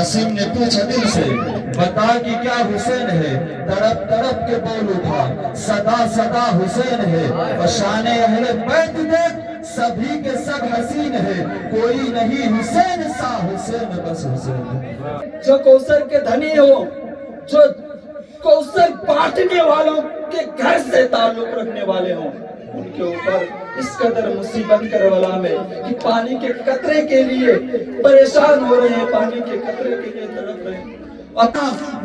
عاصم نے پوچھا دل سے بتا کہ کیا حسین ہے، تڑپ تڑپ کے بول اٹھا صدا صدا حسین ہے، اور شان اہل بیت دیکھ سبھی کے سب حسین ہے، کوئی نہیں حسین سا، حسین بس حسین۔ جو کوثر کے دھنی ہو، جو کوثر بانٹنے والوں کے گھر سے تعلق رکھنے والے ہوں، ان کے اوپر اس قدر مصیبت کربلا میں کہ پانی کے قطرے کے لیے پریشان ہو رہے ہیں، پانی کے قطرے کے لیے تڑپ رہے ہیں۔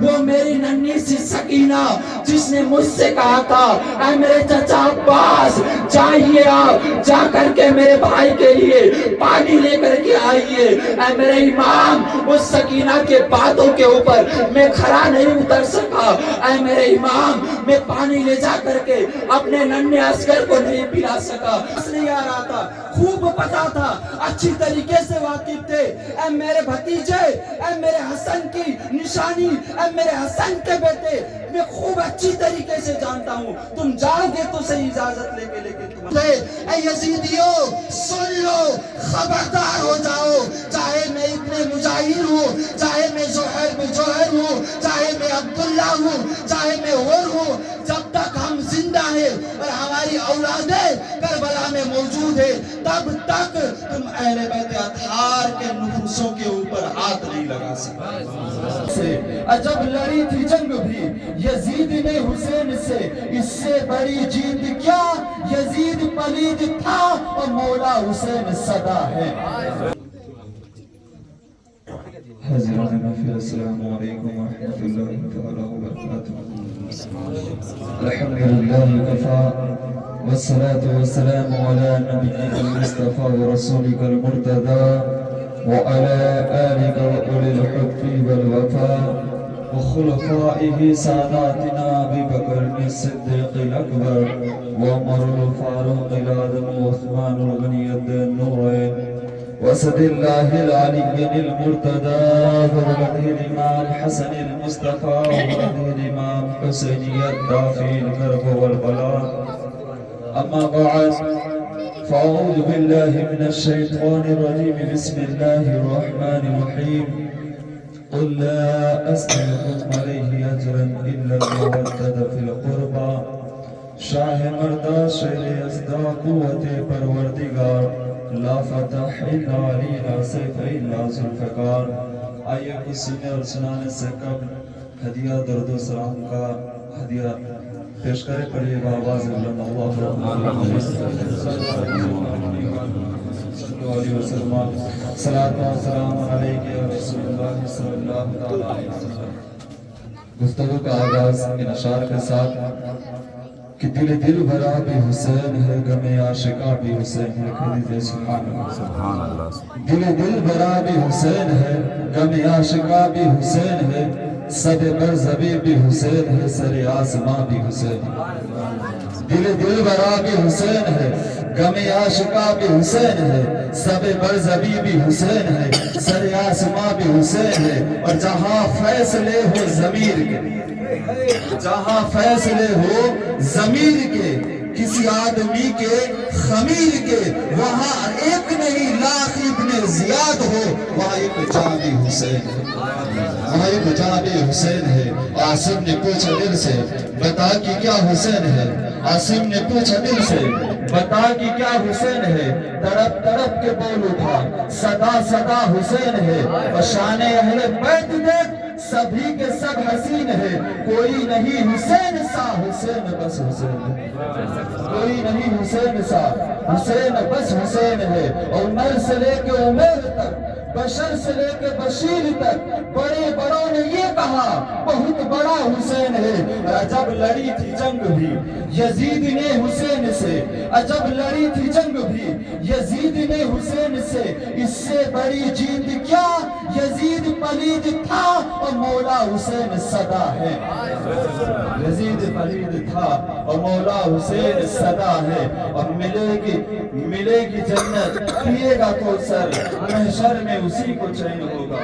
وہ میری ننھی سی سکینہ جس نے مجھ سے کہا تھا اے میرے چچا عباس جائیے آپ جا کر کے میرے بھائی کے لیے پانی لے کر کے آئیے، اے میرے امام اس سکینہ کے باتوں کے اوپر میں کھڑا نہیں اتر سکا، اے میرے امام میں پانی لے جا کر کے اپنے ننھے اصغر کو نہیں پلا سکا، اس لیے آ رہا تھا، خوب پتا تھا، اچھی طریقے سے واقف تھے، اے میرے بھتیجے، اے میرے حسن کی نشانی، اے میرے حسن کے بیٹے، میں خوب اچھی طریقے سے جانتا ہوں، تم جاؤ گے تو صحیح اجازت لے کے تم اے یزیدیو سن لو، خبردار ہو جاؤ، چاہے میں ابن مجاہر ہوں، چاہے میں زہیر میں جوہر ہوں، چاہے میں عبداللہ ہوں، چاہے میں غور ہوں، جب تک ہم زندہ ہیں اور ہماری اولادیں کربلا میں موجود ہیں تب تک تم اہل بیت اطہار کے نفوسوں کے اوپر ہاتھ نہیں لگا سکتے۔ عجب لڑی تھی جنگ بھی یزید نے حسین سے، اس سے بڑی جیت کیا، یزید پلید تھا اور مولا حسین صدا ہے۔ حضرات نفی السلام علیکم ورحمۃ اللہ تعالی وبرکاتہ۔ الحمدللہ کفا والصلاة والسلام على نبيك المصطفى ورسولك المرتضى وعلى آلك وأولي الحب والوفاء وخلفائه ساداتنا أبي بكر الصديق الأكبر وعمر الفاروق الأعظم وعثمان الغني النورين وأسد الله العلي المرتضى وولده الإمام حسن المصطفى وولده الإمام حسين الدافع الكرب والبلاء، أما بعد فأعوذ بالله من الشيطان الرجيم، بسم الله الرحمن الرحيم، قل لا أسألكم عليه أجرا إلا المودة في القربى، شاہ مردہ شیر ازدا قوت پروردگار، لا فتح الا علی لا سیف الا ذوالفقار۔ آئیے کچھ سننے اور سنانے سے قبل ہدیہ درد و سلام کا ہدیہ پیش کرے، پڑھیے بآواز بلند اللہ علیہ وسلم، صلاۃ و سلام علیک یا رسول اللہ صلی اللہ علیہ وسلم۔ گفتگو کا آغاز ان اشعار کے ساتھ کہ دل بھرا بھی حسین ہے، غم عاشقاں بھی حسین ہے، کہتے سبحان اللہ۔ دل بھرا بھی حسین ہے، غم عاشقاں بھی حسین ہے، سب برزبی بھی حسین ہے، سر آسماں بھی حسین ہے۔ دل بھرا بھی حسین ہے، غم عاشقاں بھی حسین ہے، سب برزبی بھی حسین ہے، سر آسماں بھی حسین ہے، اور جہاں فیصلے ہو ضمیر کے، جہاں فیصلے ہو ضمیر کے، کسی آدمی کے خمیر کے، وہاں ایک نہیں لاکھ ابن زیاد ہو، وہاں ایک جاں بھی حسین ہے، وہاں ایک جاں بھی حسین ہے۔ عاصم نے پوچھا دل سے بتا کہ کیا حسین ہے، عاصم نے پوچھا دل سے بتا کہ کیا حسین ہے، تڑپ تڑپ کے بول اٹھا صدا صدا حسین ہے، اور شان اہل بیت دیکھ سبھی کے سب حسین ہے، کوئی نہیں حسین سا، حسین بس حسین ہے، کوئی نہیں حسین سا، حسین بس حسین ہے۔ عمر سے لے کے عمر تک، بشر سے لے کے بشیر تک، بڑے بڑوں نے یہ کہا بہت بڑا حسین ہے۔ عجب لڑی تھی جنگ بھی یزید نے حسین سے، عجب لڑی تھی جنگ بھی یزید نے حسین سے، اس سے بڑی جیت کیا، یزید پلید تھا اور مولا حسین صدا ہے۔ یزید پلید تھا اور مولا حسین صدا ہے، اور ملے گی جنت، پیے گا کوثر، محشر میں اسی کو چین ہوگا،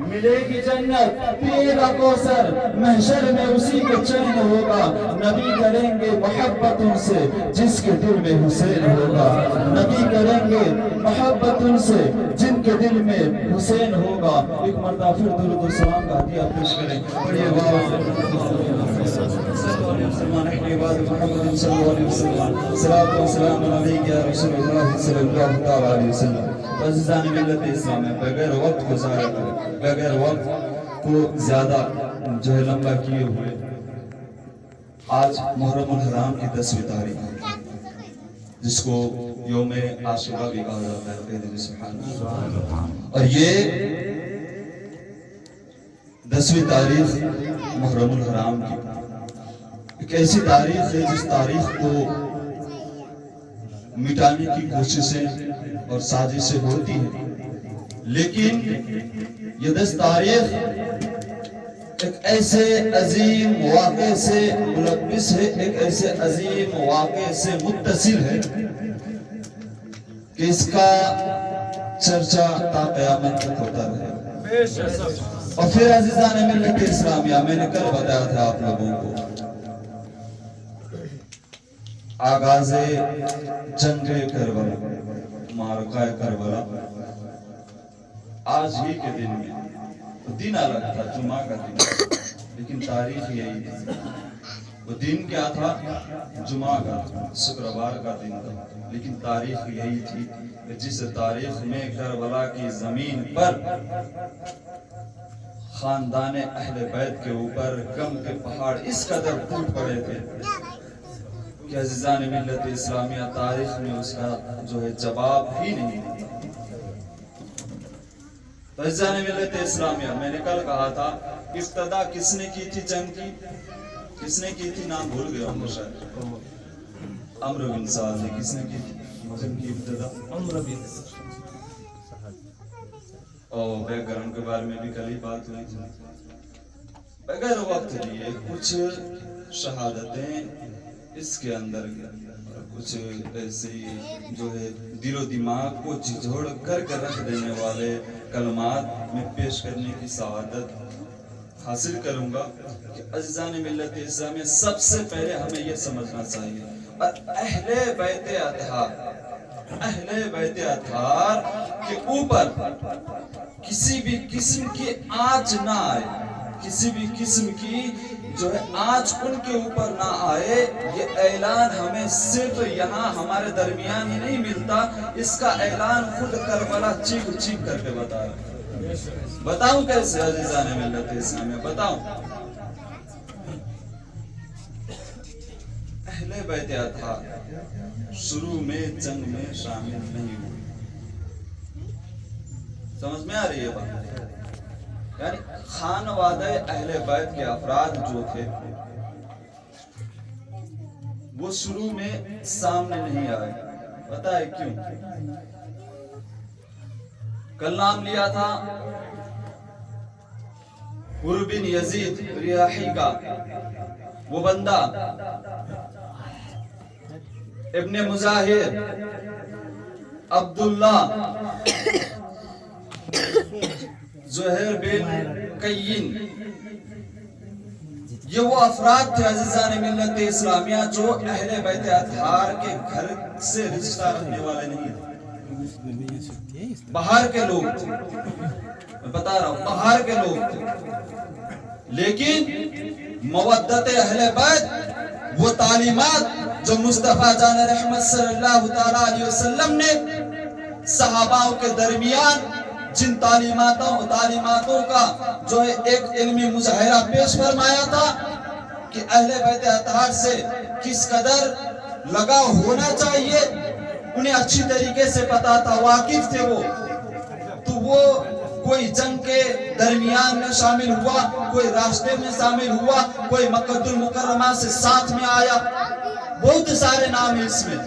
ملے گی جنت پیے گا کوثر محشر میں اسی کے چین ہوگا نبی کریں گے محبت ان سے جس کے دل میں حسین ہوگا نبی کریں گے محبت ان سے جن کے دل میں حسین ہوگا ایک مرتبہ پھر درود و سلام کا ہدیہ پیش کریں پڑھیے محمد صلی اللہ علیہ وسلم صلاۃ و سلام علیک یا رسول اللہ صلی اللہ تعالی علیہ وسلم عزیزان ملت اسلام ہے بغیر وقت گزارے بغیر وقت کو زیادہ جو ہے لمبا کیے ہوئے آج محرم الحرام کی 10ویں تاریخ ہے جس کو یوم عاشورہ بھی کہا جاتا ہے کہہ دیجیے سبحان اللہ اور یہ 10ویں تاریخ محرم الحرام کی ایک ایسی تاریخ ہے جس تاریخ کو مٹانے کی کوششیں اور سازشیں ہوتی ہیں لیکن یہ 10 تاریخ ایک ایسے عظیم واقعے سے ملبس ہے ایک ایسے عظیم واقعے سے متصل ہے کہ اس کا چرچا تا قیامت تک ہوتا رہے اور پھر عزیزان ملت اسلامیہ میں نے کل بتایا تھا آپ لوگوں کو آغاز جنگ کربلا معرکہ کربلا آج ہی کے دن میں دن الگ تھا جمعہ کا دن لیکن تاریخ یہی تھی وہ دن کیا تھا جمعہ کا شکروار کا دن تھا لیکن تاریخ یہی تھی کہ جس تاریخ میں کربلا کی زمین پر خاندان اہل بیت کے اوپر غم کے پہاڑ اس قدر ٹوٹ پڑے تھے کہ عزیزان ملت اسلامیہ تاریخ میں اس کا جو ہے جواب ہی نہیں دیتا تو عزیزان ملت اسلامیہ میں نے کل کہا تھا ابتدا کس نے کی تھی جنگ کی کس نے کی تھی نام بھول گیا ہوں شاید عمرو بن سعد نے کس نے کی تھی جنگ کی ابتدا عمرو بن اور بیک گراؤنڈ کے بارے میں بھی کل ہی بات ہوئی تھی بغیر وقت لیے کچھ شہادتیں اس کے اندر کچھ ایسی جو ہے دل و دماغ کو جھجھوڑ کر رکھ دینے والے کلمات میں پیش کرنے کی سعادت حاصل کروں گا کہ عزیزان ملت اسلامیہ سب سے پہلے ہمیں یہ سمجھنا چاہیے اہل بیت اطہار کے اوپر کسی بھی قسم کی آنچ نہ آئے کسی بھی قسم کی جو ہے آج ان کے اوپر نہ آئے یہ اعلان ہمیں صرف یہاں ہمارے درمیان ہی نہیں ملتا اس کا اعلان خود کربلا چیخ چیخ کر کے بتا رہا ہے بتاؤں کیسے عزیزان ملت اسلامیہ بتاؤں اہل بیت اطہار شروع میں جنگ میں شامل نہیں ہوئے سمجھ میں آ رہی ہے بات یعنی خانوادہ اہل بیت کے افراد جو تھے وہ شروع میں سامنے نہیں آئے پتہ ہے کیوں کل نام لیا تھا حر بن یزید ریاحی کا وہ بندہ ابن مظاہر عبداللہ زہر بن قین یہ وہ افراد تھے عزیزان ملت اسلامیہ جو اہل بیت اطہار کے گھر سے رشتہ رکھنے والے نہیں تھے باہر کے لوگ تھے میں بتا رہا ہوں باہر کے لوگ تھے لیکن مودت اہل بیت وہ تعلیمات جو مصطفیٰ جان رحمت صلی اللہ تعالی علیہ وسلم نے صحاباؤں کے درمیان جن تعلیماتوں کا جو ہے ایک علمی مظاہرہ پیش فرمایا تھا کہ اہل بیت اطہار سے کس قدر لگاؤ ہونا چاہیے انہیں اچھی طریقے سے پتا تھا واقف تھے وہ تو وہ کوئی جنگ کے درمیان میں شامل ہوا کوئی راستے میں شامل ہوا کوئی مکہ المکرمہ سے ساتھ میں آیا بہت سارے نام اس میں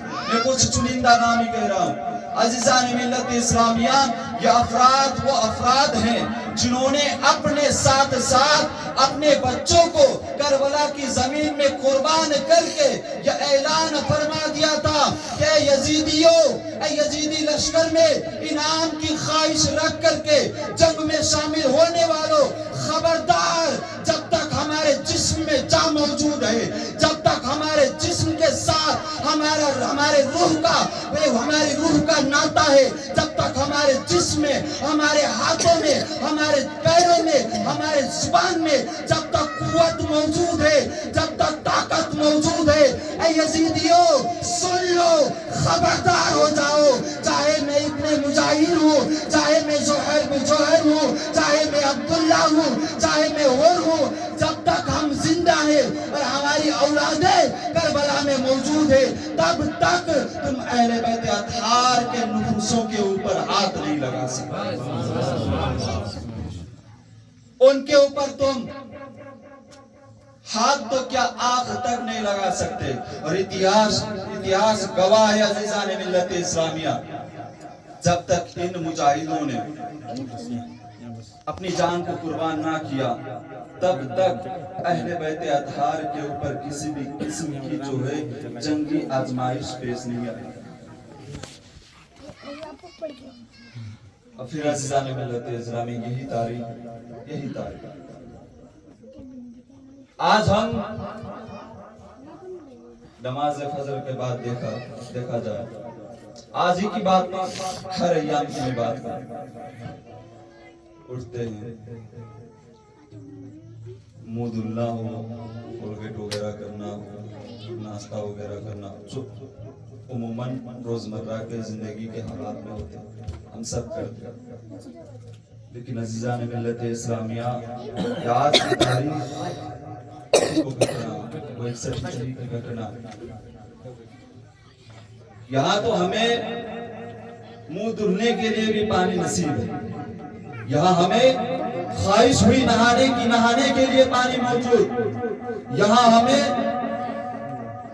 کچھ چنندہ نام ہی کہہ رہا ہوں عزیزان ملت اسلامیہ یہ افراد وہ افراد ہیں جنہوں نے اپنے ساتھ ساتھ اپنے بچوں کو کربلا کی زمین میں قربان کر کے یہ اعلان فرما دیا تھا کہ اے یزیدیوں، اے یزیدی لشکر میں انعام کی خواہش رکھ کر کے جنگ میں شامل ہونے والوں، خبردار، جب تک ہمارے جسم میں جان موجود ہے، جب تک ہمارے جسم کے ساتھ ہمارے روح کا ناتا ہے، جب تک ہمارے جسم میں، ہمارے ہاتھوں میں، ہمارے پیروں میں، ہمارے زبان میں جب تک قوت موجود ہے، جب تک طاقت موجود ہے، اے یزیدیوں سن لو، خبردار ہو جاؤ، چاہے میں ابن مجاہد ہوں، چاہے میں زہیر بن جوہر ہوں، چاہے میں عبداللہ ہوں، چاہے میں اور ہوں، جب تک ہم زندہ ہیں اور ہماری اولادیں کربلا میں موجود ہے، تب تک تم اہل بیت اطہار کے نفوسوں کے اوپر ہاتھ نہیں لگا سکتے، ان کے اوپر تم ہاتھ تو کیا آنکھ تک نہیں لگا سکتے۔ اور اتہاس گواہ ہے عزیزان ملت اسلامیہ، جب تک ان مجاہدوں نے اپنی جان کو قربان نہ کیا، تب تک اہل بیت اطہار کے اوپر کسی بھی قسم کی جو ہے جنگی آزمائش پیش نہیں آئی۔ اور پھر عزیزان ملت اسلامی یہی تاریخ آج ہم نماز فجر کے بعد دیکھا جائے، آج ہی کی بات ہر ایام کی بات اٹھتے ہیں، منہ دھلنا ہو، کولگیٹ وغیرہ کرنا ہو، ناشتہ وغیرہ کرنا ہو، جو عموماً روزمرہ کے زندگی کے حالات میں ہوتے ہیں، ہم سب کرتے ہیں۔ لیکن عزیزان ملت اسلامیہ، آج کی تاریخ وہ گھٹنا، وہ 61 ہجری کی گھٹنا، یہاں تو ہمیں منہ دھلنے کے لیے بھی پانی نصیب ہے، یہاں ہمیں خواہش ہوئی نہانے کے لیے پانی موجود، یہاں ہمیں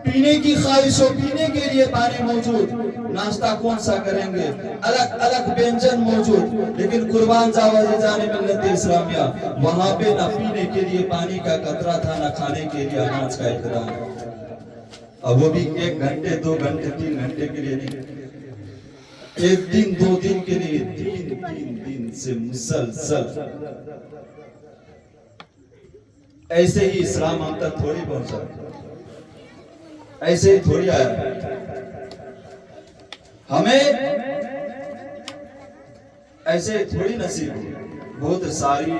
پینے کی خواہش ہو پینے کے لیے پانی موجود، ناشتہ کون سا کریں گے، الگ وینجن موجود، لیکن قربان جاؤ عزیزان ملت اسلامیہ، وہاں پہ نہ پینے کے لیے پانی کا قطرہ تھا، نہ کھانے کے لیے اناج کا اقدام، اور وہ بھی 1 گھنٹے 2 گھنٹے 3 گھنٹے کے لیے نہیں، 1 دن 2 دن کے لیے، 3 دن سے مسلسل۔ ایسے ہی اسلام ہم تک تھوڑی پہنچا، ایسے ہی تھوڑی آیا، ہمیں ایسے تھوڑی نصیب ہو، بہت ساری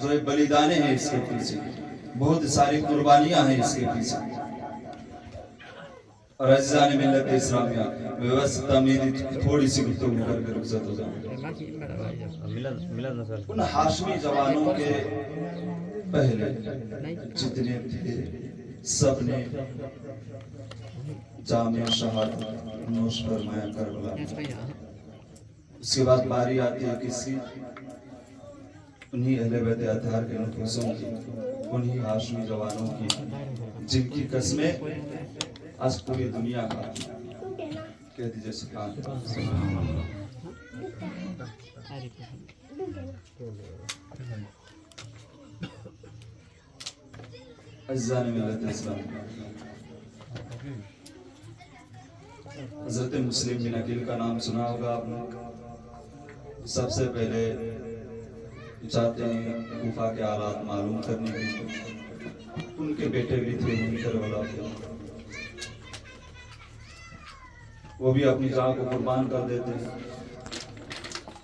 جو بلیدانے ہیں اس کے پیچھے، بہت ساری قربانیاں ہیں اس کے پیچھے۔ اور عزیزان ملت اسلامیہ، میں بس میری تھوڑی سی گفتگو کر کے رخصت ہو جاؤں۔ ان ہاشمی جوانوں کے پہلے جتنے تھے سب نے جامع شہادت نوش فرمایا کربلا۔ اس کے بعد باری آتی ہے کس کی؟ انہی اہل بیت اطہار کے نفوسوں کی، انہی ہاشمی جوانوں کی، جن کی قسمیں آج پوری دنیا کا کہہ دیجئے سبحان اللہ۔ عزیزان ملت اسلام، حضرت مسلم بن عقیل کا نام سنا ہوگا آپ نے، سب سے پہلے چاہتے ہیں کوفہ کے حالات معلوم کرنے کے لیے، ان کے بیٹے بھی تھے وہیں کربلا کے، وہ بھی اپنی جان کو قربان کر دیتے ہیں۔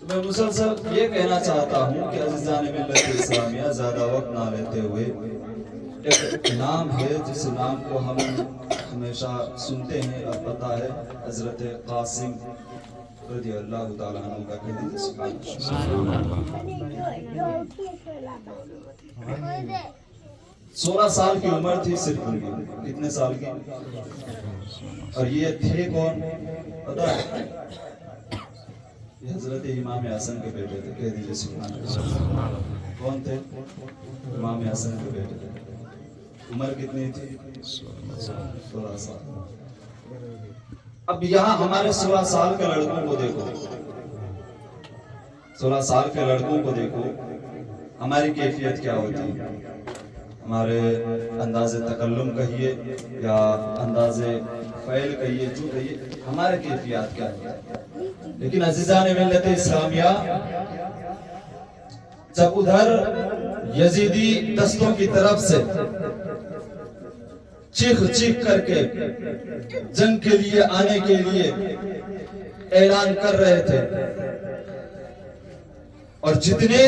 میں مسلسل یہ کہنا چاہتا ہوں کہ عزیزان ملت اسلامیہ، زیادہ وقت نہ لیتے ہوئے، ایک نام ہے جس نام کو ہم ہمیشہ سنتے ہیں اور پتہ ہے، حضرت قاسم رضی اللہ تعالیٰ عنہ کا کہہ دیجئے سبحان اللہ۔ 16 سال کی عمر تھی صرف ان کی، کتنے سال کی؟ اور یہ تھے کون پتہ ہے؟ یہ حضرت امام حسن کے بیٹے تھے، کہہ دیجئے سبحان اللہ۔ کون تھے؟ امام حسن کے بیٹے تھے۔ عمر کتنی تھی؟ 16 سال۔ اب یہاں ہمارے 16 سال کے لڑکوں کو دیکھو، 16 साल के लड़कों को देखो, हमारी कैफियत क्या होती है, हमारे अंदाज़े तकल्लुम कहिए या अंदाज़े फ़ैल कहिए, जो कहिए, हमारे कैफियत क्या है। लेकिन अज़ीज़ान मिल्लत इस्लामिया, जब उधर यजीदी दस्तों की तरफ से चीख करके जंग के लिए आने के लिए ऐलान कर रहे थे, और जितने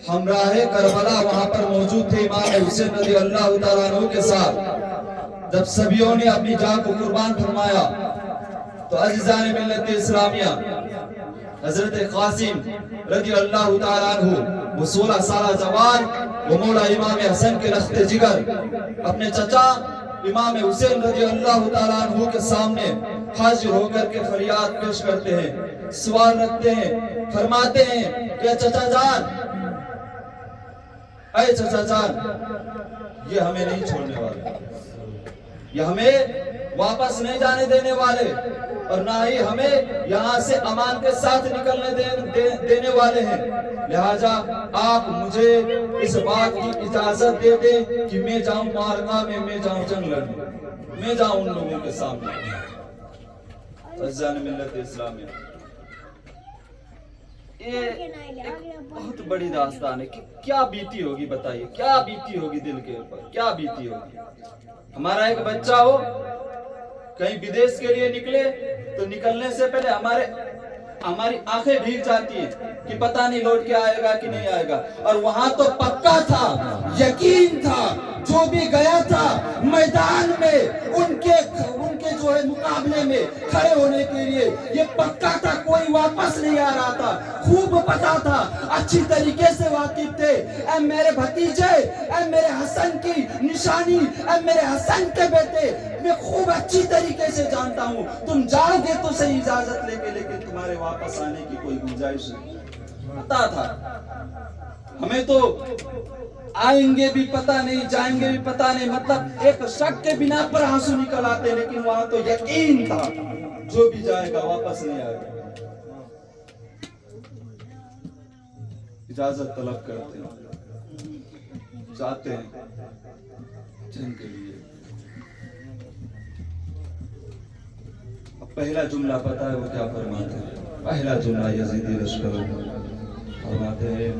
हमराहे करबला वहां पर मौजूद थे इमाम हुसैन रज़ी अल्लाह तआला अन्हु के साथ, जब सभियों ने अपनी जान को कुर्बान फरमाया, तो अज़ीज़ान मिल्लत इस्लामिया, हजरत कासिम रज़ी अल्लाह तआला अन्हु, वो 16 साल जवान, वो मौला इमाम हसन के लख्ते जिगर, अपने चचा इमाम हुसैन रज़ी अल्लाह तआला अन्हु के सामने हाजिर होकर के फरियाद पेश करते हैं, सवाल रखते हैं, फरमाते हैं कि चचा जान, अरे चचा जान, ये हमें नहीं छोड़ने वाले, ये हमें वापस नहीं जाने देने वाले, और ना ही हमें यहाँ से अमान के साथ निकलने देने वाले हैं। लिहाजा आप मुझे इस बात की इजाजत दे दें कि मैं जाऊं मारका में, मैं जाऊं जंग लड़ने, मैं जाऊं उन लोगों के सामने। अज़ीज़ान मिल्लत इस्लामिया, ये एक बहुत बड़ी दास्तान है कि क्या बीती होगी, बताइए क्या बीती होगी दिल के ऊपर, क्या बीती होगी। हमारा एक बच्चा हो, कहीं विदेश के लिए निकले तो निकलने से पहले हमारी आंखें भीग जाती है कि पता नहीं लौट के आएगा कि नहीं आएगा, और वहां तो पक्का था, यकीन था, जो भी गया था मैदान में उनके जो है मुकाबले में खड़े होने के लिए, ये पक्का था, कोई वापस नहीं आ रहा था, खूब पता था, अच्छी तरीके से वाकिफ थे। ऐ मेरे भतीजे, ऐ मेरे हसन की निशानी, ऐ मेरे हसन के बेटे, मैं खूब अच्छी तरीके से जानता हूँ, तुम जाओगे तो सही इजाजत लेके, लेकिन तुम्हारे वापस आने की कोई गुंजाइश नहीं। पता था हमें, तो आएंगे भी पता नहीं, जाएंगे भी पता नहीं, मतलब एक शक के बिना पर आंसू निकल आते, लेकिन वहां तो यकीन था जो भी जाएगा वापस नहीं आएगा। इजाजत तलब करते हैं, जाते हैं जंग के लिए। अब पहला जुमला पता है वो क्या फरमाते हैं, पहला जुमला यजीदी लश्कर फरमाते हैं,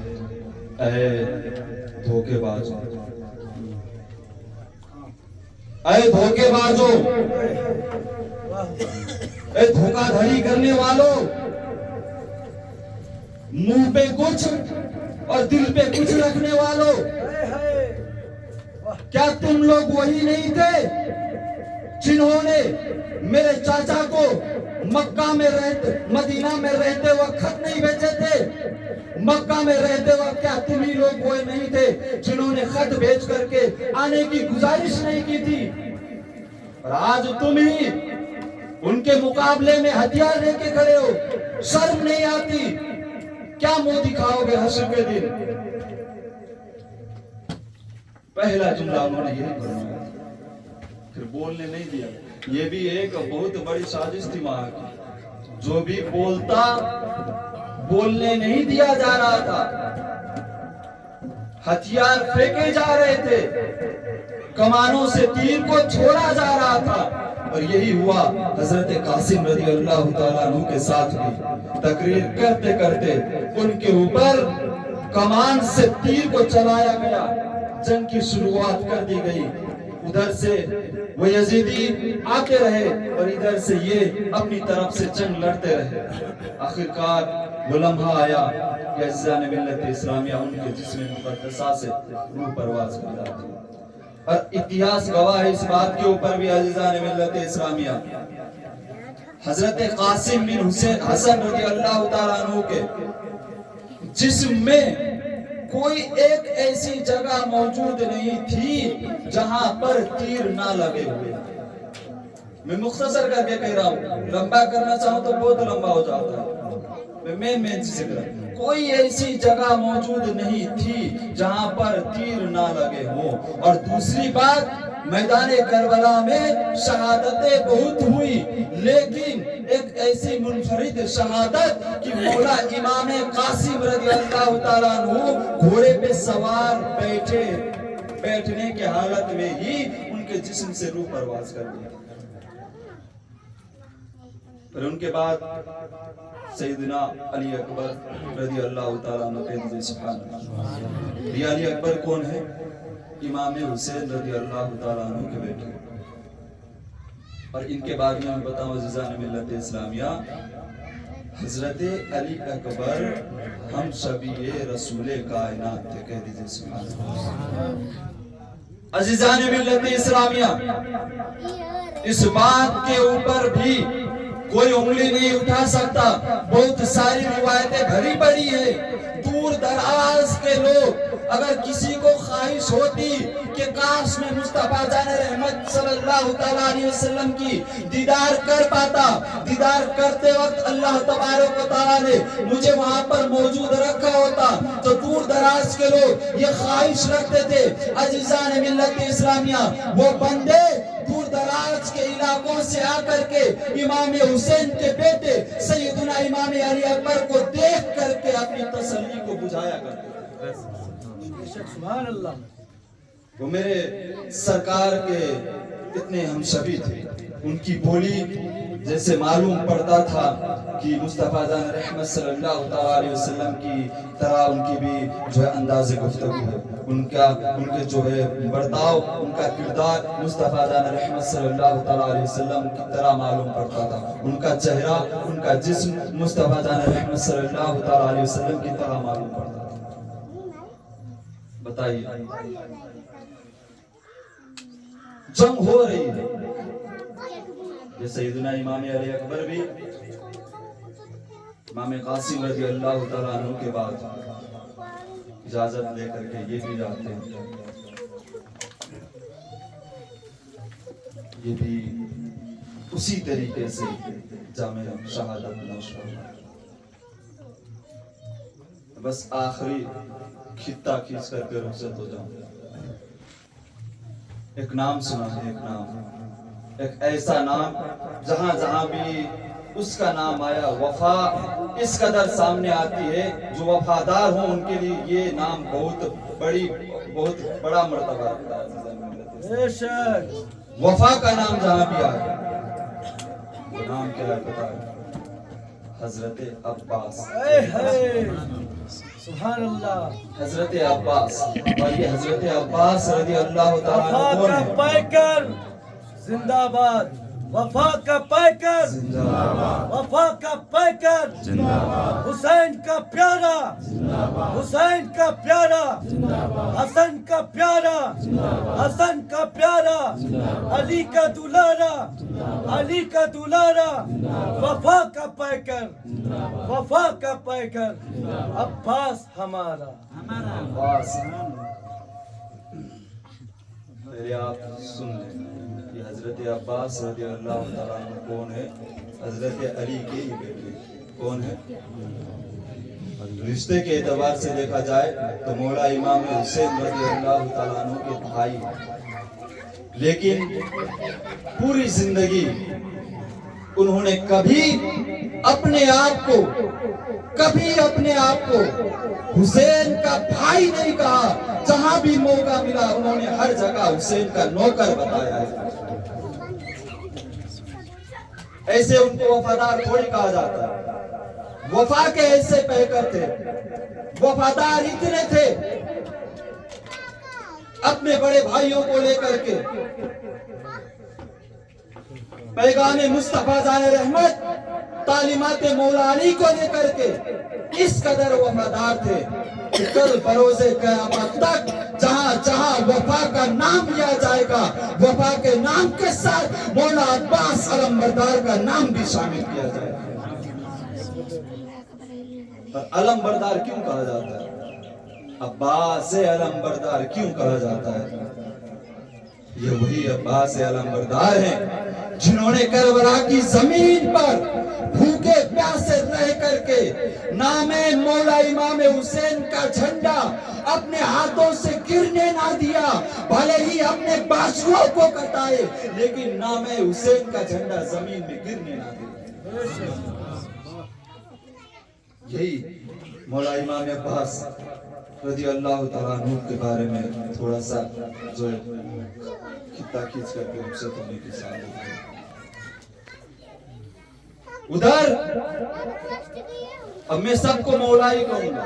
ऐ धोखेबाजो, ऐ धोखेबाजो, ऐ धोखाधड़ी करने वालों, मुंह पे कुछ और दिल पे कुछ रखने वालों, क्या तुम लोग वही नहीं थे जिन्होंने मेरे चाचा को मक्का में मदीना में रहते वक्त खत नहीं भेजे थे? मक्का में रहते वक्त क्या तुम ही लोग वो नहीं थे जिन्होंने खत भेज करके आने की गुजारिश नहीं की थी? और आज तुम ही उनके मुकाबले में हथियार लेके खड़े हो, शर्म नहीं आती? क्या मुंह दिखाओगे हश्र के दिन? पहला जुमला उन्होंने यही फरमाया, फिर बोलने नहीं दिया। ये भी एक बहुत बड़ी साजिश थी वहां की, जो भी बोलता बोलने नहीं दिया जा रहा था, हथियार फेंके जा रहे थे, कमानों से तीर को छोड़ा जा रहा था। और यही हुआ हजरत कासिम रज़ी अल्लाह तआला अन्हु के साथ भी। तकरीर करते करते उनके ऊपर कमान से तीर को चलाया गया, जंग की शुरुआत कर दी गई। उधर से वो यजीदी आते रहे और इधर से ये अपनी तरफ से जंग लड़ते रहे। आखिरकार वो लम्हा आया कि अज़ीज़ान मिल्लत इस्लामिया उनके जिस्म मुक़द्दसा से रूह परवाज़ कर जाती। और इतिहास गवाह है इस बात के ऊपर भी अज़ीज़ान मिल्लत इस्लामिया, हजरत कासिम बिन हुसैन हसन रज़ी अल्लाह तआला अन्हु के जिस्म में कोई एक ऐसी जगह मौजूद नहीं थी जहां पर तीर ना लगे हुए। मैं मुख्तसर करके कह रहा हूं, लंबा करना चाहूं तो बहुत लंबा हो जाता है। मैं कोई ऐसी जगह मौजूद नहीं थी जहां पर तीर ना लगे हो। और दूसरी बात, मैदान करबला में शहादतें बहुत हुई, लेकिन एक ऐसी मुनफरिद शहादत कि मौला इमाम कासिम रज़ियल्लाहु ताला अन्हु घोड़े पे सवार बैठने के हालत में ही उनके जिस्म से रूह परवाज कर गया। फिर उनके बाद सैयदना अली अकबर रज़ियल्लाहु ताला अन्हु के सुभान अल्लाह। ये अली अकबर कौन है? इमाम हुसैन रज़ियल्लाहु ताला अन्हु के बेटे। और इनके बारे में मैं बताऊं अज़ीज़ान मिल्लत इस्लामिया, हजरत अली अकबर हम शबीए रसूले कायनात थे। कह दीजिए सुभान अल्लाह। अज़ीज़ान मिल्लत इस्लामिया, इस बात के ऊपर भी कोई उंगली नहीं उठा सकता। बहुत सारी रिवायतें भरी पड़ी है। दूर दराज के लोग अगर किसी को ख्वाहिश होती कि काश में मुस्तफा जान रहमत सल्लल्लाहु ताला अलैहि वसल्लम की दीदार कर पाता, दीदार करते वक्त अल्लाह तबारक व तआला ने मुझे वहां पर मौजूद रखा होता, तो दूर दराज के लोग ये ख्वाहिश रखते थे। अज़ीज़ान मिल्लत इस्लामिया, वो बंदे दूर दराज के इलाकों से आकर के इमाम हुसैन के बेटे सैयदना इमाम अली अकबर को देख करके अपनी तसल्ली को बुझाया करते। सुभान अल्लाह। वो मेरे सरकार के इतने हमशबी थे, उनकी बोली जैसे मालूम पड़ता था कि मुस्तफा जान रहमत सल्लल्लाहु ताला अलैहि वसल्लम की तरह उनकी भी जो है अंदाज़ गुफ्तगू है, उनके जो है बर्ताव, उनका किरदार मुस्तफा जान रहमत सल्लल्लाहु ताला अलैहि वसल्लम की तरह मालूम पड़ता था। उनका चेहरा, उनका जिस्म मुस्तफा जान रहमत सल्लल्लाहु ताला अलैहि वसल्लम की तरह मालूम पड़ता था। बताइए, जंग हो रही है, ये सैयदना इमाम अली अकबर भी इमाम कासिम रज़ियल्लाहु ताला अन्हु के बाद इजाजत लेकर के ये भी जाते हैं, ये भी उसी तरीके से जामे शहादत नौश। बस आखिरी खित्ता खींच करके रुखसत हो जाऊं। एक नाम सुना है, एक नाम, एक ऐसा नाम जहां जहां भी उसका नाम आया वफा इस कदर सामने आती है। जो वफादार हो उनके लिए ये नाम बहुत बड़ा मर्तबा रखता है। वफा का नाम जहां भी आया, वो नाम क्या है पता है? हजरत अब्बास। सुभान अल्लाह। हजरत अब्बास। और ये हजरत अब्बास रज़ियल्लाहु ताला वफा का पैकर जिंदाबाद, वफा का पैकर जिंदाबाद, वफा का पैकर जिंदाबाद, हुसैन का प्यारा, हुसैन का प्यारा, हसन का प्यारा, हसन का प्यारा, अली का दुलारा, अली का दुलारा, वफा का पैकर, वफा का पैकर, अब्बास हमारा। अब्बास। पहले आप सुन लें कि हजरत अब्बास रज़ियल्लाहु ताला अन्हु कौन है? हजरत अली के ही बेटे। कौन है? रिश्ते के एतबार से देखा जाए तो मौला इमाम हुसैन रज़ियल्लाहु ताला अन्हु के भाई, लेकिन पूरी जिंदगी उन्होंने कभी अपने आप को हुसैन का भाई नहीं कहा। जहां भी मौका मिला उन्होंने हर जगह हुसैन का नौकर बताया है। ऐसे उनको वफादार थोड़ी कहा जाता है। वफा के ऐसे पैकर थे, वफादार इतने थे अपने बड़े भाइयों को लेकर के, पैगाम मुस्तफा जाने रहमत तालीमात मौला अली को लेकर के इस कदर वफादार थे कि कल बरोज़े क़यामत तक जहां जहां वफा का नाम लिया जाएगा, वफा के नाम के साथ मौला अब्बास अलमबरदार का नाम भी शामिल किया जाएगा। और अलमबरदार क्यों कहा जाता है? अब्बास अलमबरदार क्यों कहा जाता है? ये वही अब्बास अलमबरदार हैं जिन्होंने करबला की जमीन पर भूखे प्यासे रह करके नामे मौला इमाम हुसैन का झंडा अपने हाथों से गिरने ना दिया, भले ही अपने बाजुओं को कटाए, लेकिन नाम हुसैन का झंडा जमीन में गिरने ना दे। यही मौला इमाम अब्बास रज़ी अल्लाह तआला अन्हु के बारे में थोड़ा सा जो खिता खींच करके रुखसत होने की सादत है। उधर अब मैं सबको मौला ही कहूंगा,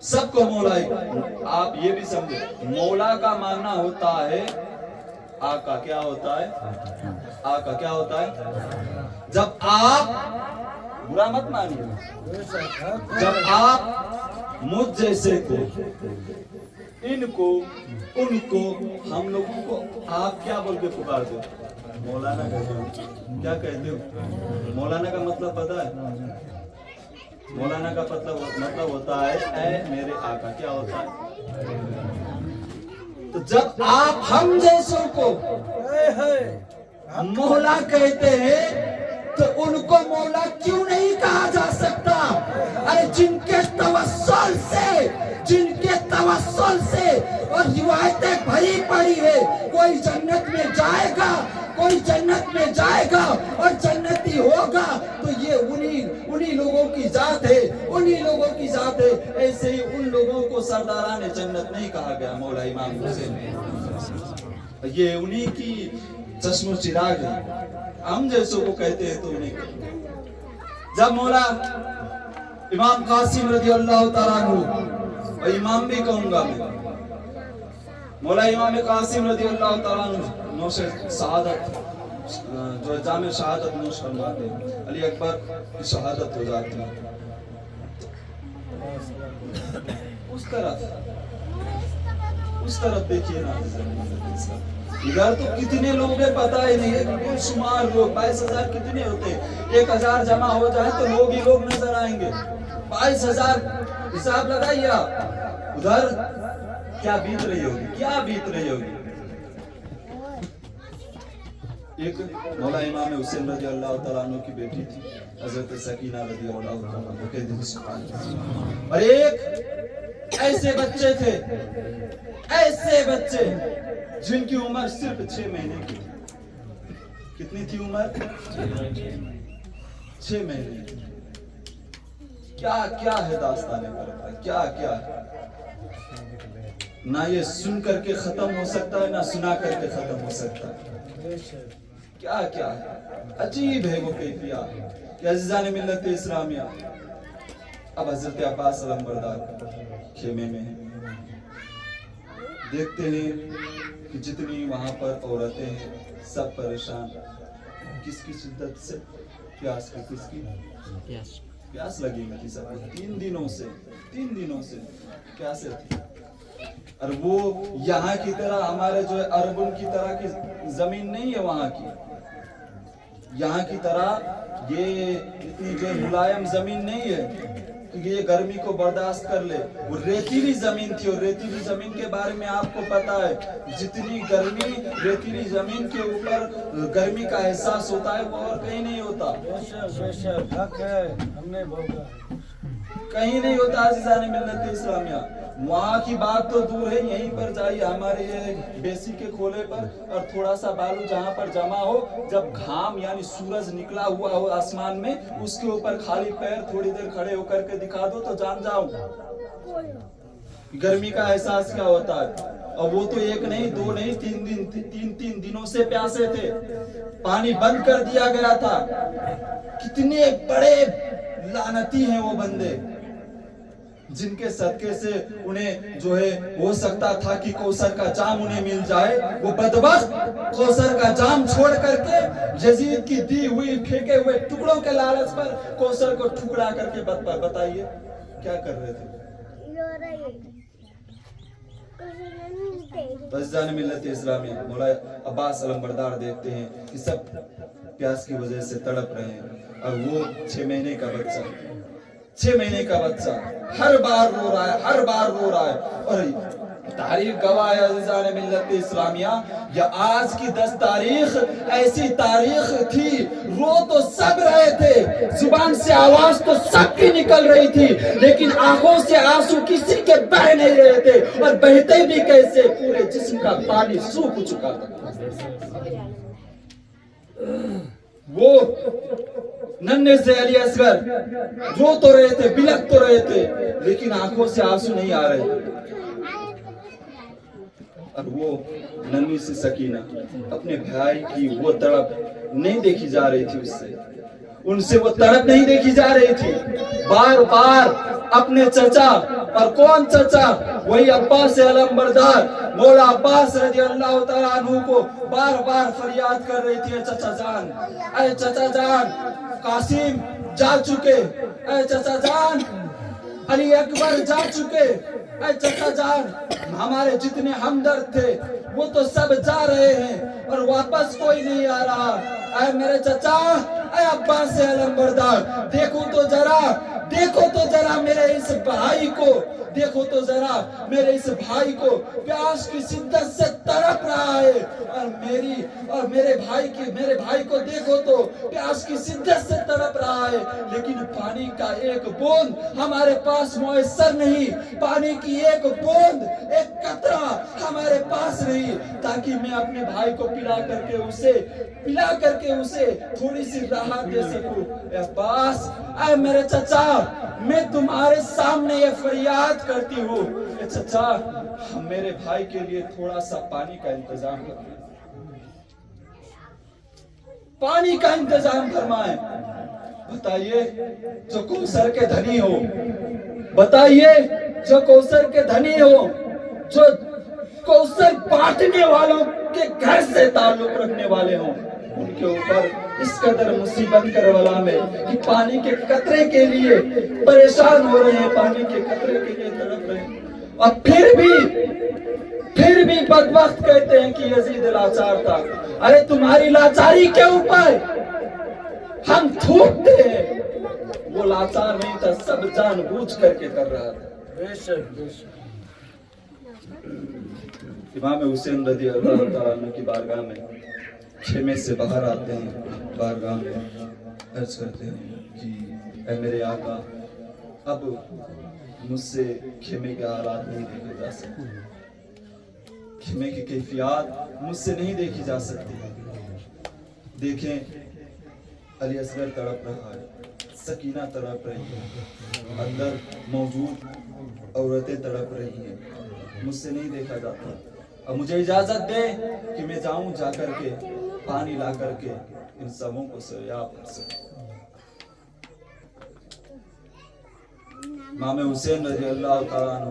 सबको मौला ही। आप ये भी समझे, मौला का मानना होता है आका। क्या होता है? आका। क्या होता है? जब आप, बुरा मत मानिए, जब आप मुझ जैसे को, इनको, उनको, हम लोगों को आप क्या बोल के पुकारते हो? मौलाना कहते हो। क्या कहते हो? मौलाना का मतलब पता है? मौलाना का मतलब होता है ऐ मेरे आका। क्या होता है? तो जब आप हम जैसों को मौला कहते हैं तो उनको मौला क्यों नहीं कहा जा सकता? अरे जिनके तवस्सुल से और रिवायतें भरी पड़ी है, कोई जन्नत में जाएगा, कोई जन्नत में जाएगा और जन्नती होगा, तो ये उन्हीं लोगों की जात है, उन्हीं लोगों की जात है। ऐसे ही उन लोगों को सरदारान जन्नत नहीं कहा गया मौला इमाम हुसैन, ये उन्हीं की चश्मो चिराग है। हम जैसों को कहते हैं तो उन्हीं को। जब मौला इमाम कासिम रज़ी अल्लाह तआला अन्हु, और इमाम भी कहूंगा मैं, मौला इमाम कासिम रज़ी अल्लाह तआला अन्हु नौशे शहादत, जो जामे शहादत नोश फरमाते हैं, अली अकबर की शहादत हो जाती है, उस तरफ देखिए ना। इधर तो कितने लोग हैं पता ही नहीं है, बेशुमार लोग, 22,000 कितने होते हैं? 1,000 जमा हो जाए तो लोग ही लोग नजर आएंगे। 22,000 हिसाब लगाइए आप। उधर क्या बीत रही होगी, क्या बीत रही होगी। एक मौला इमाम हुसैन रज़ी अल्लाह तआला अन्हु की बेटी थी हजरत सकीना रज़ी अल्लाह तआला अन्हा के दिल से, और एक ऐसे बच्चे थे, ऐसे बच्चे जिनकी उम्र सिर्फ 6 महीने की थी। कितनी थी उम्र? 6 महीने। क्या क्या है दास्ताने पर, क्या क्या है। ना ये सुन करके खत्म हो सकता है, ना सुना करके खत्म हो सकता है। क्या क्या है, अजीब है वो कैफिया कि अज़ीज़ान मिल्लत इस्लामिया। अब हजरत अब्बास अलमबरदार खेमे में है, देखते हैं कि जितनी वहां पर औरतें हैं सब परेशान, किसकी शिद्दत से प्यास की, किसकी प्यास लगी हुई थी सबको। 3 दिनों से प्यासे थी। और वो यहाँ की तरह हमारे जो है अरबन की तरह की जमीन नहीं है वहाँ की, यहाँ की तरह ये इतनी जो मुलायम जमीन नहीं है कि ये गर्मी को बर्दाश्त कर ले। वो रेतीली जमीन थी, और रेतीली जमीन के बारे में आपको पता है, जितनी गर्मी रेतीली जमीन के ऊपर गर्मी का एहसास होता है वो और कहीं नहीं होता, कहीं नहीं होता। अज़ीज़ान मिल्लत इस्लामिया, वहाँ की बात तो दूर है, यहीं पर जाइए हमारे ये बेसी के खोले पर, और थोड़ा सा बालू जहाँ पर जमा हो, जब घाम यानी सूरज निकला हुआ हो आसमान में, उसके ऊपर खाली पैर थोड़ी देर खड़े होकर के दिखा दो तो जान जाओ गर्मी का एहसास क्या होता है। और वो तो 1 नहीं 2 नहीं 3 दिनों से प्यासे थे, पानी बंद कर दिया गया था। कितने बड़े लानती हैं वो बंदे, जिनके सदके से उन्हें जो है हो सकता था कि कौसर का जाम उन्हें मिल जाए। वो बदबख्त कौसर का जाम छोड़ करके यजीद की दी हुई फेंके हुए टुकड़ों के लालच पर कौसर को ठुकरा करके बताइए क्या कर रहे थे। अज़ीज़ान मिल्लत इस्लामिया, मौला अब्बास अलमबरदार देखते हैं कि सब प्यास की वजह से तड़प रहे हैं, और वो 6 महीने का बच्चा, 6 महीने का बच्चा हर बार रो रहा है, हर बार रो रहा है। और تاریخ گواہ ہے عزیزان ملت اسلامیہ، یہ آج کی 10 تاریخ ایسی تاریخ تھی، رو تو سب رہے تھے، زبان سے آواز تو سب کی نکل رہی تھی، لیکن آنکھوں سے آنسو کسی کے بہ نہیں رہے تھے، اور بہتے بھی کیسے، پورے جسم کا پانی سوکھ چکا تھا۔ وہ ننھے سے علی اصغر رو تو رہے تھے، بلک تو رہے تھے، لیکن آنکھوں سے آنسو نہیں آ رہے تھے۔ اور وہ ننھی سی سکینہ اپنے بھائی کی وہ تڑپ نہیں دیکھی جا رہی تھی، ان سے وہ تڑپ نہیں دیکھی جا رہی تھی، بار بار اپنے چچا، اور کون چچا، وہی عباس علمبردار مولا عباس رضی اللہ تعالیٰ عنہ کو بار بار فریاد کر رہی تھی، اے چچا جان، اے چچا جان، قاسم جا چکے، اے چچا جان، علی اکبر جا چکے، اے چچا جان، ہمارے جتنے ہمدرد تھے وہ تو سب جا رہے ہیں اور واپس کوئی نہیں آ رہا، اے میرے چچا، اے عباس علمبردار، دیکھو تو ذرا میرے اس بھائی کو، دیکھو تو ذرا میرے اس بھائی کو، پیاس کی شدت سے تڑپ رہا ہے، اور میرے بھائی کو دیکھو تو پیاس کی شدت سے تڑپ رہا ہے، لیکن پانی کا ایک بوند ہمارے پاس میسر نہیں، پانی کی ایک بوند، ایک قطرہ ہمارے پاس نہیں، تاکہ میں اپنے بھائی کو پلا کر کے اسے تھوڑی سی راحت دے سکوں۔ اے عباس، اے میرے چچا، میں تمہارے سامنے یہ فریاد کرتی ہوں، اے چچا، میرے بھائی کے لیے تھوڑا سا پانی کا انتظام کریں، پانی کا انتظام فرمائیں۔ بتائیے جو کوثر کے دھنی ہو، بتائیے جو کوثر کے دھنی ہو، جو کوثر بانٹنے والوں کے گھر سے تعلق رکھنے والے ہوں، ان کے اوپر اس قدر مصیبت کربلا میں کہ پانی کے قطرے کے لیے پریشان ہو رہے ہیں، پانی کے قطرے کے لیے تڑپ رہے ہیں، اور پھر بھی بدبخت کہتے ہیں کہ یزید لاچار تھا۔ ارے تمہاری لاچاری کے اوپر ہم تھوکتے ہیں، وہ لاچار نہیں تھا، سب جان بوجھ کر کے کر رہا تھا۔ بے شک بے شک۔ امام حسین رضی اللہ تعالیٰ عنہ کی بارگاہ میں خیمے سے باہر آتے ہیں، بارگاہ میں عرض کرتے ہیں کہ اے میرے آقا، اب مجھ سے خیمے کے حالات نہیں دیکھے جا سکتے، خیمے کی کیفیات مجھ سے نہیں دیکھی جا سکتی۔ دیکھیں علی اصغر تڑپ رہا ہے، سکینہ تڑپ رہی ہے، اندر موجود عورتیں تڑپ رہی ہیں، مجھ سے نہیں دیکھا جاتا، اب مجھے اجازت دے کہ میں جاؤں، جا کر کے پانی لا کر کے ان سبوں کو سیراب کر سکوں۔ امام حسین رضی اللہ تعالیٰ عنہ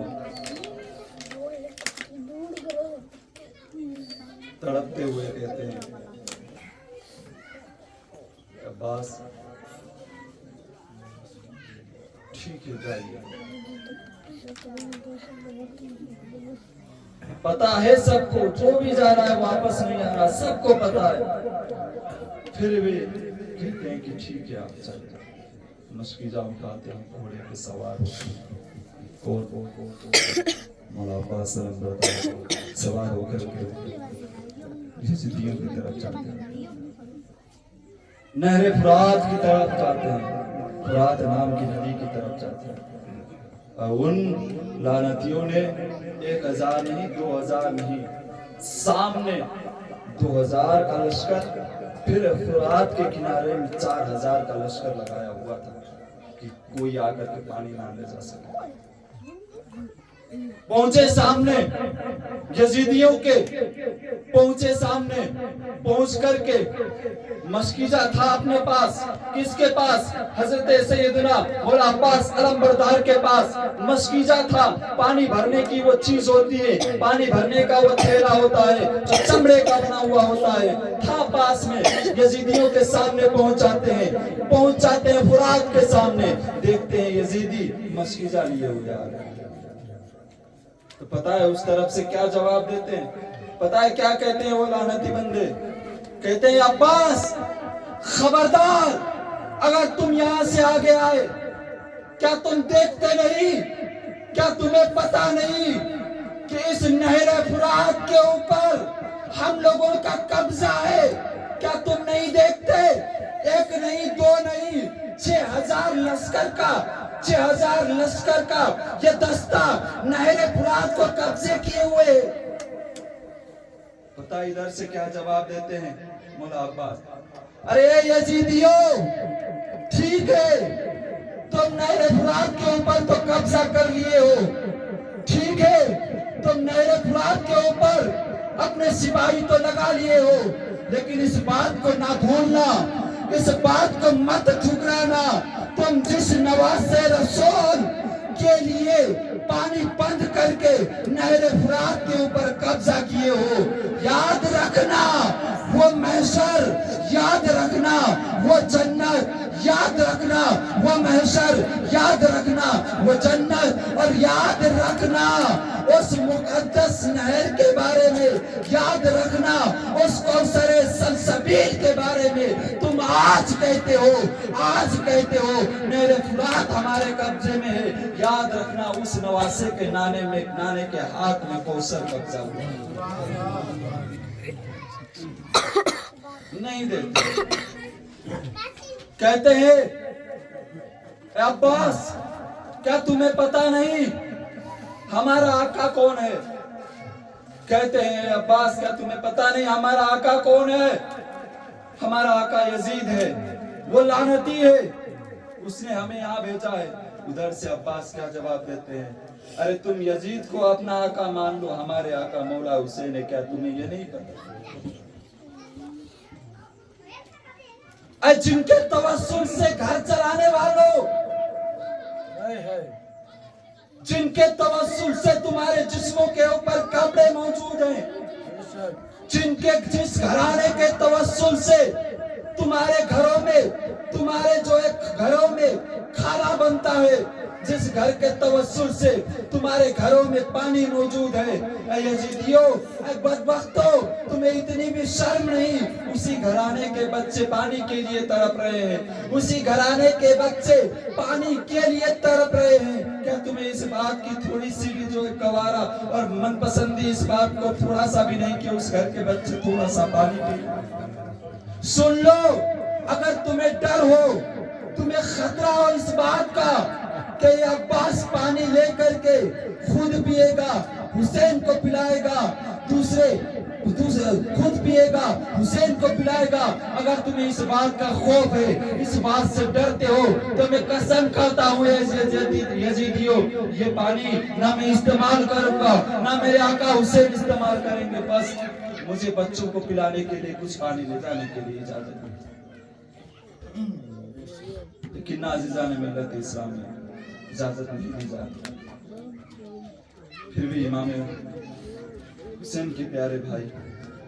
تڑپتے ہوئے کہتے ہیں، عباس ٹھیک ہے جائیے، پتا ہے سب کو، جو بھی جا رہا ہے واپس نہیں آ رہا، سب کو پتا ہے، پھر بھی کہتے ہیں کہ ٹھیک ہے آپ چلیں۔ مشکیزہ اٹھاتے ہیں، گھوڑے پہ سوار ہوتے ہیں، مولا عباس علمبردار سوار ہو کر کے یزیدیوں کی طرف چلتے ہیں، نہر فرات کی طرف جاتے ہیں، فرات نام کی ندی کی طرف جاتے ہیں، اور ان لعنتیوں نے 1000 نہیں 2000 نہیں، سامنے 2000 کا لشکر، پھر فرات کے کنارے میں 4000 کا لشکر لگایا ہوا تھا کہ کوئی آ کر کے پانی نہ لے جا سکے۔ پہنچے سامنے یزیدیوں کے، پہنچے سامنے، پہنچ کر کے مشکیزہ تھا اپنے پاس، کس کے پاس؟ حضرت سیدنا مولا عباس علمبردار کے پاس مشکیزہ تھا۔ پانی بھرنے کی وہ چیز ہوتی ہے، پانی بھرنے کا وہ تھیلا ہوتا ہے جو چمڑے کا بنا ہوا ہوتا ہے، تھا پاس میں۔ یزیدیوں کے سامنے پہنچ جاتے ہیں فرات کے سامنے، دیکھتے ہیں یزیدی مشکیزہ لیے ہوئے آ رہے ہیں، تو پتہ ہے اس طرف سے کیا جواب دیتے ہیں؟ پتہ ہے کیا کہتے ہیں وہ لعنتی بندے؟ کہتے ہیں عباس خبردار، اگر تم یہاں سے آگے آئے، کیا تم دیکھتے نہیں، کیا تمہیں پتہ نہیں کہ اس नहर फुरात के ऊपर हम लोगों का कब्जा है। क्या तुम नहीं देखते? एक नहीं, दो नहीं, 6000 लश्कर का ये दस्ता नहर फुरात को कब्जे किए हुए। पता इधर से क्या जवाब देते हैं मौला अब्बास? अरे यजीदियों, ठीक है तुम नहर फुरात के ऊपर तो कब्जा कर लिए हो, ठीक है तुम नहर फुरात के ऊपर अपने सिपाही तो लगा लिए हो, लेकिन इस बात को ना भूलना, इस बात को मत ठुकराना, तुम जिस नवासे रसूल के लिए पानी बंद करके नहर फुरात के ऊपर कब्जा किए हो, याद रखना वो महशर, याद रखना वो जन्नत, याद रखना वो महशर, याद रखना वो जन्नत, और याद रखना उस मुकद्दस नहर के बारे में, याद रखना उस कौसरे सलसबील के बारे में। तुम आज कहते हो नहर फुरात हमारे कब्जे में है, याद रखना उस नवासे के नाने के हाथ में कौसर कब्जा हुआ। नहीं देते, कहते हैं अब्बास क्या तुम्हें पता नहीं हमारा आका कौन है? कहते हैं अब्बास क्या तुम्हें पता नहीं हमारा आका कौन है? हमारा आका यजीद है, वो लानती है, उसने हमें यहाँ भेजा है। उधर से अब्बास क्या जवाब देते हैं? अरे तुम यजीद को अपना आका मान लो, हमारे आका मौला हुसैन है, क्या तुम्हें ये नहीं पता? जिनके तवस्सुल से घर चलाने वालों, जिनके तवस्सुल से तुम्हारे जिस्मों के ऊपर कपड़े मौजूद हैं, जिस घराने के तवस्सुल से तुम्हारे घरों में, तुम्हारे जो एक घरों में खाना बनता है, जिस घर के तवस्सुल से तुम्हारे घरों में पानी मौजूद है, ऐ यजीदियों, ऐ बदबख्तों, तुम्हें इतनी भी शर्म नहीं? उसी घराने के बच्चे पानी के लिए तड़प रहे हैं, उसी घराने के बच्चे पानी के लिए तड़प रहे हैं। क्या तुम्हें इस बात की थोड़ी सी भी जो गवारा और मनपसंदी इस बात को थोड़ा सा भी नहीं कि उस घर के बच्चे थोड़ा सा पानी पिए? सुन लो, अगर तुम्हें डर हो, तुम्हें खतरा हो इस बात का कि ये अब्बास पानी लेकर के खुद पिएगा, हुसैन को पिलाएगा, दूसरे खुद पिएगा, हुसैन को पिलाएगा, अगर तुम्हें इस बात का खौफ है, इस बात से डरते हो, तो मैं कसम खाता हूँ यजीदियों, ये पानी ना मैं इस्तेमाल करूंगा, ना मेरे आका हुसैन इस्तेमाल करेंगे। बस मुझे बच्चों को पिलाने के लिए कुछ पानी ले जाने के लिए इजाजत है। लेकिन नाज़िज़ान मिल्लत इस्लामी इजाजत नहीं दी जाती। फिर भी इमाम हुसैन के प्यारे भाई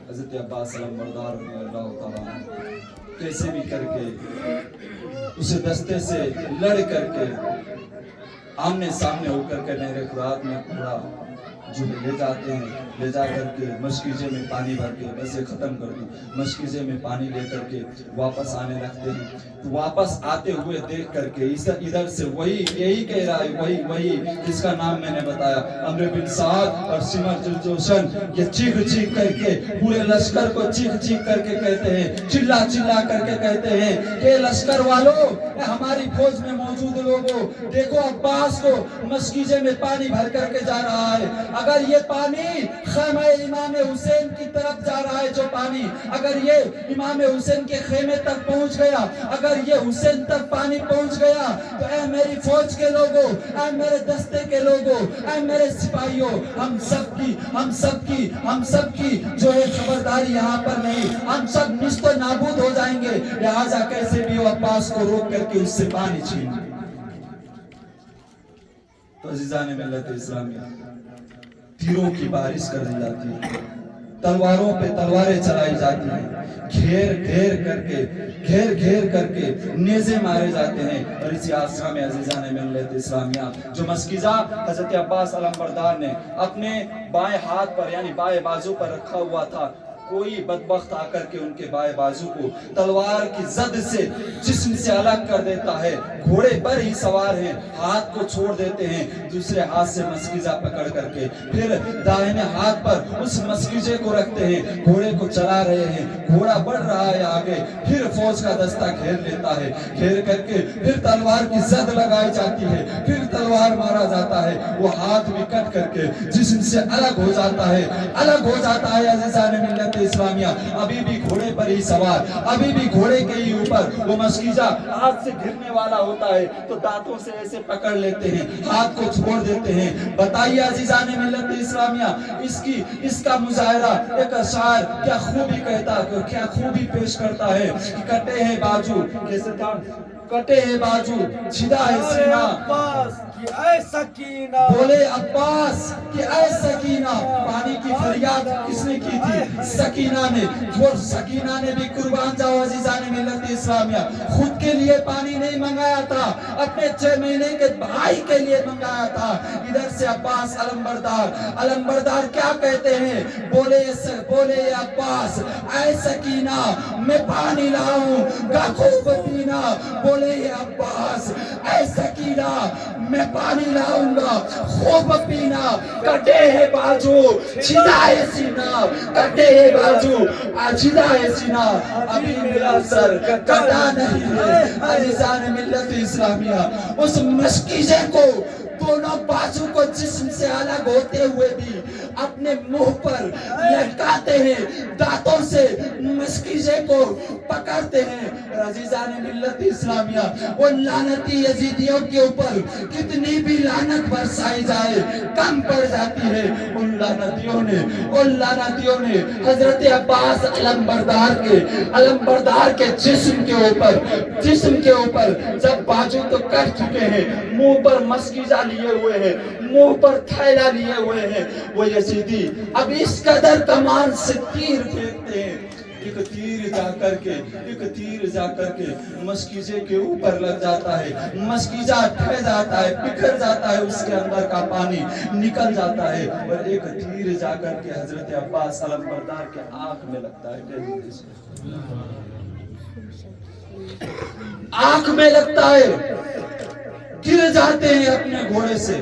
हज़रत अब्बास अलमबरदार रज़ियल्लाहु ताला अन्हु कैसे भी करके उसे दस्ते से लड़ करके आमने सामने होकर के नहर फुरात में पूरा जो ले जाते हैं, ले जा करके मशकीजे में पानी भर के, बस ये खत्म कर दूं, मशकीजे में पानी ले करके वापस आने लगते हैं। तो वापस आते हुए देख करके इधर से वही यही कह रहा है, वही जिसका नाम मैंने बताया, अमर बिन साद और सिमर जुलजोशन, ये चीख चीख करके पूरे लश्कर को चीख चीख करके कहते हैं, चिल्ला चिल्ला करके कहते हैं कि लश्कर वालों, हमारी फौज में मौजूद लोगों, देखो अब्बास को मशकीजे में पानी भर करके जा रहा है। अगर ये पानी खेमे इमाम हुसैन की तरफ जा रहा है, जो पानी अगर ये इमाम हुसैन के खेमे तक पहुंच गया, अगर ये हुसैन तक पानी पहुंच गया, तो ऐ मेरी फौज के लोगों, ऐ मेरे दस्ते के लोगों, ऐ मेरे सिपाहियों, हम सबकी जो है खबरदारी यहाँ पर नहीं, हम सब निस्तो नाबूद हो जाएंगे। लिहाजा कैसे भी वो अब्बास को रोक करके उससे पानी छीन। तो अज़ीज़ान मिल्लत इस्लामी, तीरों की बारिश कर दी जाती है, तलवारों पे तलवारें चलाई जाती हैं, घेर घेर करके नेज़े मारे जाते हैं। और इसी आसरा में अज़ीज़ान मिल्लत इस्लामिया, जो मस्किज़ा हज़रत अब्बास अलमबरदार ने अपने बाएं हाथ पर यानी बाएं बाजू पर रखा हुआ था, कोई बदबख्त आकर के उनके बाएं बाजू को तलवार की जद से जिस्म से अलग कर देता है। घोड़े पर ही सवार हैं, हाथ को छोड़ देते हैं, दूसरे हाथ से मस्कीजा पकड़ करके फिर दाहिने हाथ पर उस मस्कीजे को रखते हैं, घोड़े को चला रहे हैं, घोड़ा बढ़ रहा है आगे, फिर फौज का दस्ता घेर लेता है, घेर करके फिर तलवार की जद लगाई जाती है, फिर तलवार मारा जाता है, वो हाथ भी कट करके जिस्म से अलग हो जाता है, अलग हो जाता है। अज़ीज़ान मिल्लत इस्लामिया, अभी भी घोड़े पर ही सवार, अभी भी घोड़े के ही ऊपर वो मस्कीजा हाथ से गिरने वाला होता है तो दांतों से ऐसे पकड़ लेते हैं, हाथ को छोड़ देते हैं। बताइए अज़ीज़ान मिल्लत इस्लामिया, इसका मुजाहिरा एक अशार क्या खूबी कहता, क्या खूबी पेश करता है कि कटे हैं बाजू, कैसे था, कटे हैं बाजू, छिदा है सीना, अब्बास की ऐ सकीना, बोले अब्बास कि ऐ सकीना। पानी की फरियाद किसने की थी? सकीना ने। वो सकीना ने भी कुर्बान जाओ अज़ीज़ान मिल्लत इस्लामिया, खुद के लिए पानी नहीं मंगाया था, अपने 6 महीने के भाई के लिए मंगाया था। इधर से अब्बास अलमबरदार क्या कहते हैं? बोले अब्बास ऐ सकीना, मैं पानी लाऊंगा खूब पीना। बोले अब्बास ऐ सकीना, मैं पानी लाऊंगा खूब पीना। कटे है बाजू, छिदा है सीना, कटे है बाजू, छिदा है सीना, अभी मेरा सर कटा नहीं है। अज़ीज़ान मिल्लत इस्लामिया, उस मस्कीजे को दोनों बाजू को जिस्म से अलग होते हुए भी अपने मुंह पर लटकाते हैं, दांतों से मस्कीजे को पकड़ते हैं। अज़ीज़ान मिल्लत इस्लामिया, वो लानती यजीदियों के ऊपर कितनी भी लानत बरसाई जाए कम पड़ जाती है। उन लानतियों ने हजरत अब्बास अलमबरदार के जिस्म के ऊपर जब बाजू तो कट चुके हैं, मुंह पर मस्कीजा लिए हुए हैं, मुंह पर थैला लिए हुए हैं, वो यजीदी अब इस कदर कमान से तीर फेंकते हैं, एक तीर जाकर के मस्कीजे के ऊपर लग जाता है, मस्कीजा ठह जाता है, बिखर जाता है, उसके अंदर का पानी निकल जाता है और एक तीर जाकर के हजरत अब्बास अलमबरदार के आंख में लगता है, आंख में लगता है, गिर जाते हैं अपने घोड़े से,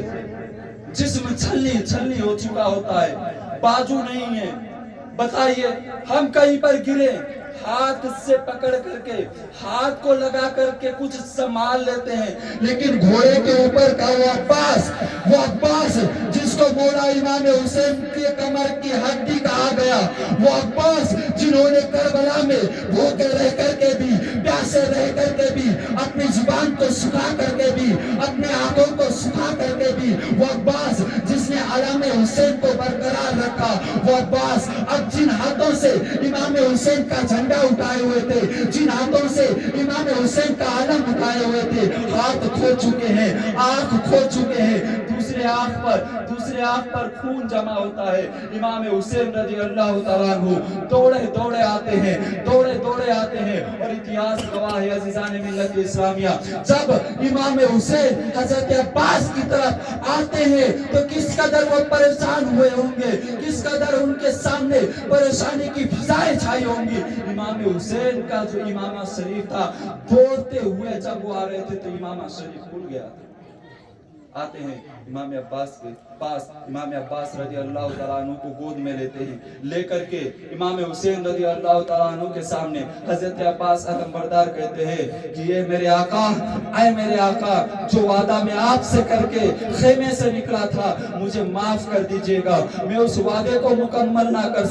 जिस्म छलनी हो चुका होता है, बाजू नहीं है। बताइए हम कहीं पर गिरे, हाथ से पकड़ करके हाथ को लगा करके कुछ संभाल लेते हैं, लेकिन घोड़े के ऊपर का वो अब्बास जिसको मौला इमाम हुसैन के कमर की हड्डी कहा गया, वो अब्बास जिन्होंने करबला में भूखे रह करके भी, प्यासे रह करके भी, अपनी जुबान को सुखा करके भी, अपने आंखों को सुखा करके भी, वो अब्बास जिसने अलम हुसैन को बरकरार रखा, वो अब्बास अब जिन हाथों से इमाम हुसैन का झंडा उठाए हुए थे, जिन हाथों से इमाम हुसैन का आलम उठाए हुए थे, हाथ खो चुके हैं, आंख खो चुके हैं, दूसरे आंख पर खून जमा होता है। इमाम हुसैन रज़ी अल्लाह तआला अन्हु दौड़े आते हैं और इतिहास गवाह है अज़ीज़ान मिल्लत इस्लामिया, जब इमाम हुसैन हजरत अब्बास की तरफ आते हैं तो किस कदर वो परेशान हुए होंगे, किस कदर उनके सामने परेशानी की फिजाएं छाई होंगी। इमाम हुसैन का जो इमामा शरीफ था, दौड़ते हुए जब वो आ रहे थे तो इमामा शरीफ खुल गया। आते हैं इमाम अब्बास के पास, इमाम अब्बास रज़ी अल्लाह तआला अन्हु को गोद में लेते हैं, लेकर के इमाम हुसैन रज़ी अल्लाह तआला अन्हु के सामने हजरत अब्बास अलमबरदार कहते हैं कि ये मेरे आका, ऐ मेरे आका, जो वादा मैं आपसे करके खेमे से निकला था, मुझे माफ कर दीजिएगा, मैं उस वादे को मुकम्मल ना कर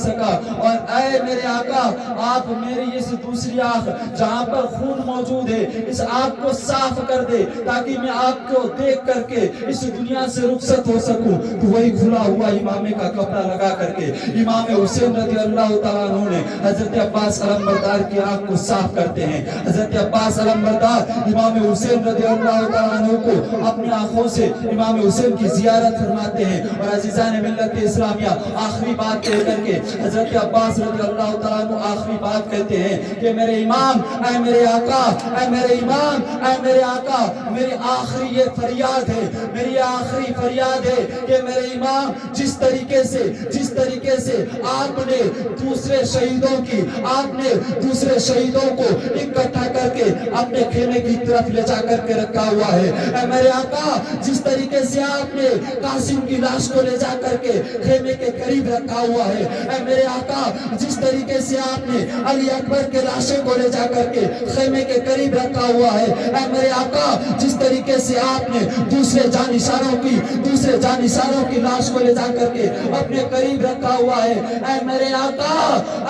सका, और ऐ मेरे आका, आप मेरी इस दूसरी आंख जहां पर खून मौजूद है, इस आंख को साफ कर दे ताकि मैं आपको देख करके इस दुनिया से रुखसत हो सकूं। तो वही खुला हुआ इमामे का कपड़ा लगा करके इमाम हुसैन रज़ी अल्लाह तआला अन्हु ने हजरत अब्बास अलमबरदार की आंख को साफ करते हैं। हजरत अब्बास अलमबरदार इमाम हुसैन रज़ी अल्लाह तआला अन्हु को अपनी आंखों से इमाम हुसैन की जियारत फरमाते हैं और अज़ीज़ान मिल्लत इस्लामिया आखिरी बात कह करके हजरत अब्बास रज़ी अल्लाह तआला अन्हु आखिरी बात कहते हैं कि मेरे इमाम, ऐ मेरे आका, ऐ मेरे इमाम, ऐ मेरे आका, मेरी आखिरी ये फरियाद فریاد ہے, میری آخری فریاد ہے کہ میرے امام جس طریقے سے آپ نے دوسرے شہیدوں کو اکٹھا کر کے اپنے خیمے کی طرف لے جا کر کے رکھا ہوا ہے, اے میرے آقا جس طریقے سے آپ نے قاسم کی لاش کو لے جا کر کے خیمے کے قریب رکھا ہوا ہے, اے میرے آقا جس طریقے سے آپ نے علی اکبر کے لاشوں کو لے جا کر کے خیمے کے قریب رکھا ہوا ہے, اے میرے آقا جس طریقے سے آپ نے دوسرے جانشاروں کی لاش کو لے جا کر کے اپنے قریب رکھا ہوا ہے, اے میرے آقا,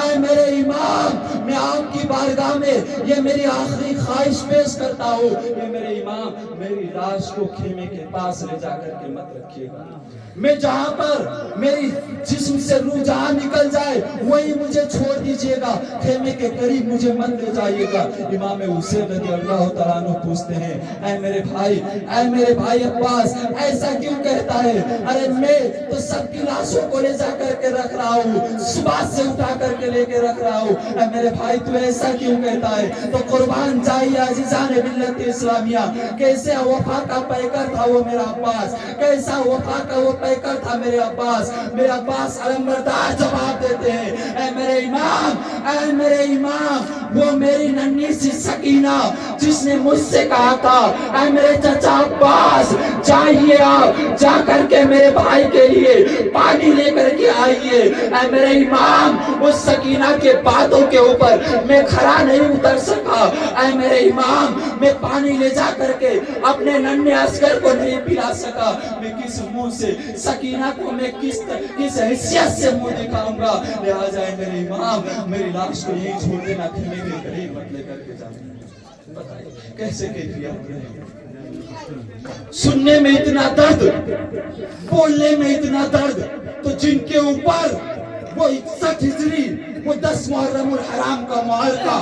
اے میرے امام, میں آپ کی بارگاہ میں یہ میری آخری خواہش پیش کرتا ہوں کہ میرے امام میری لاش کو خیمے کے پاس لے جا کر کے مت رکھیے گا, میں جہاں پر میری جسم سے روح جہاں نکل جائے وہی مجھے چھوڑ دیجئے گا, خیمے کے قریب مجھے مت لے جائیے گا. امام حسین رضی اللہ تعالیٰ عنہ پوچھتے ہیں, اے میرے بھائی عباس ایسا کیوں کہتا ہے؟ ارے میں تو سب کی لاشوں کو لے جا کر کے رکھ رہا ہوں, صبح سے اٹھا کر کے لے کے رکھ رہا ہوں, اے میرے بھائی تو ایسا کیوں کہتا ہے؟ تو قربان جائیے عزیزان ملت اسلامیہ, کیسے وفا کا پیکر تھا وہ میرا عباس, کیسا وفا کا وہ پیکر تھا میرے عباس علمبردار جواب دیتے ہیں, اے میرے امام وہ میری ننھی سی سکینہ جس نے مجھ سے کہا تھا, اے میرے چچا عباس جائیے آپ جا کر کے میرے بھائی کے لیے پانی لے کر کے آئیے, اے میرے امام اس سکینہ کے باتوں کے اوپر میں کھڑا نہیں اتر سکا, اے میرے امام میں پانی لے جا کر کے اپنے ننھے اصغر کو نہیں پلا سکا, میں کس منہ سے سکینہ کو میں کس حیثیت سے منہ دکھاؤں گا, لہٰذا اے میرے امام میری لاش کو یہی چھوڑ دینا, خیمے کے قریب مت لے کر کے جانا. بتائیے کیسے کیفیت ہے, سننے میں اتنا درد, بولنے میں اتنا درد, تو جن کے اوپر وہ 61 ہجری وہ 10 محرم الحرام کا معرکہ,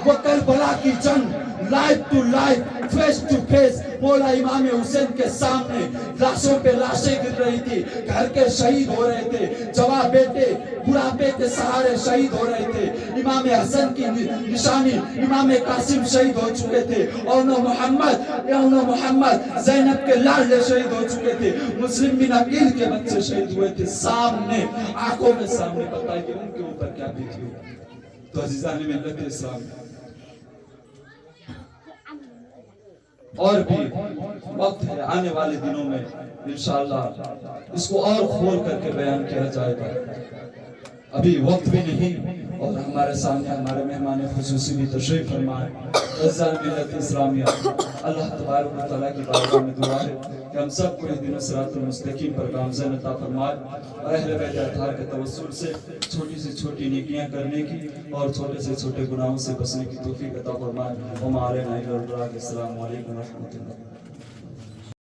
وہ کربلا کی جنگ life to life face to face مولا امام حسین کے سامنے لاشوں پہ لاشیں گر رہی تھی, گھر کے شہید ہو رہے تھے, جوان بیٹے بڑھاپے کے سہارے شہید ہو رہے تھے, امام حسن کی نشانی امام قاسم شہید ہو چکے تھے, اور محمد زینب کے لاڈلے شہید ہو چکے تھے, مسلم بن عقیل کے بچے شہید ہوئے تھے, سامنے آنکھوں کے سامنے, بتائیے ان کے اوپر کیا بیتی ہوگی. تو عزیزان ملت اسلام اور بھی وقت ہے, آنے والے دنوں میں انشاءاللہ اس کو اور کھول کر کے بیان کیا جائے گا, ابھی وقت بھی نہیں, اور ہمارے سامنے ہمارے مہمان خصوصی بھی تشریف فرمائے. عزیزان ملت اسلامیہ, اللہ تبارک و تعالیٰ کی بارگاہ میں دعا ہے کہ ہم سب کو اہدنا الصراط المستقیم پر گامزن عطا فرمائے, اور اہل بیت اطہار کے توسل سے چھوٹی سے چھوٹی نیکیاں کرنے کی اور چھوٹے سے چھوٹے گناہوں سے بچنے کی توفیق عطا فرمائے. وما علینا الا البلاغ. السلام علیکم ورحمۃ اللہ.